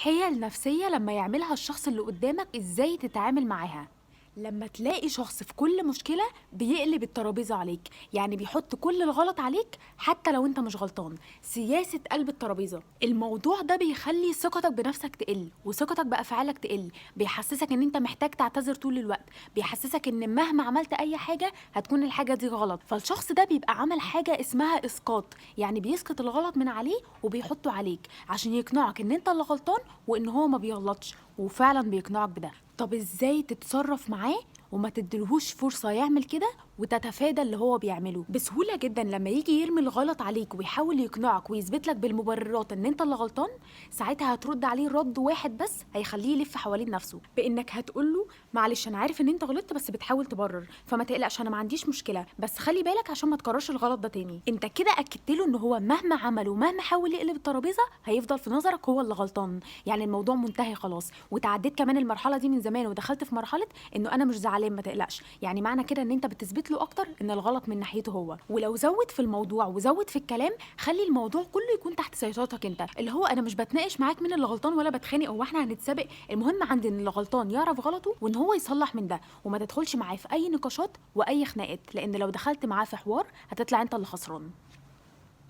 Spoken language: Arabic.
هي النفسية لما يعملها الشخص اللي قدامك ازاي تتعامل معاها. لما تلاقي شخص في كل مشكلة بيقلب الترابيزة عليك، يعني بيحط كل الغلط عليك حتى لو انت مش غلطان، سياسة قلب الترابيزة. الموضوع ده بيخلي ثقتك بنفسك تقل وثقتك بأفعالك تقل، بيحسسك ان انت محتاج تعتذر طول الوقت، بيحسسك ان مهما عملت اي حاجة هتكون الحاجة دي غلط. فالشخص ده بيبقى عمل حاجة اسمها اسقاط، يعني بيسقط الغلط من عليه وبيحطه عليك عشان يقنعك ان انت اللي غلطان وان هو ما بيغلطش، وفعلا بيقنعك بده. طب ازاي تتصرف معاه وما تدلهوش فرصة يعمل كده وتتفادى اللي هو بيعمله؟ بسهولة جدا، لما يجي يرمي الغلط عليك ويحاول يقنعك ويثبت لك بالمبررات ان انت اللي غلطان، ساعتها هترد عليه رد واحد بس هيخليه يلف حوالين نفسه، بانك هتقول له معلش انا عارف ان انت غلطت بس بتحاول تبرر، فما تقلقش انا ما عنديش مشكلة، بس خلي بالك عشان ما تكررش الغلط ده تاني. انت كده اكدت له ان هو مهما عمل ومهما حاول يقلب الترابيزة هيفضل في نظرك هو اللي غلطان، يعني الموضوع منتهي خلاص، وتعديت كمان المرحلة دي من زمان ودخلت في مرحلة انه انا مش زعلان ما تقلقش، يعني معنى كده ان انت بتثبت له اكتر ان الغلط من ناحيته هو. ولو زود في الموضوع وزود في الكلام، خلي الموضوع كله يكون تحت سيطرتك انت، اللي هو انا مش بتناقش معاك مين اللي غلطان ولا بتخانق او احنا هنتسابق، المهم عندي ان اللي غلطان يعرف غلطه وان هو يصلح من ده، وما تدخلش معاه في اي نقاشات واي خناقات، لان لو دخلت معاه في حوار هتطلع انت اللي خسران.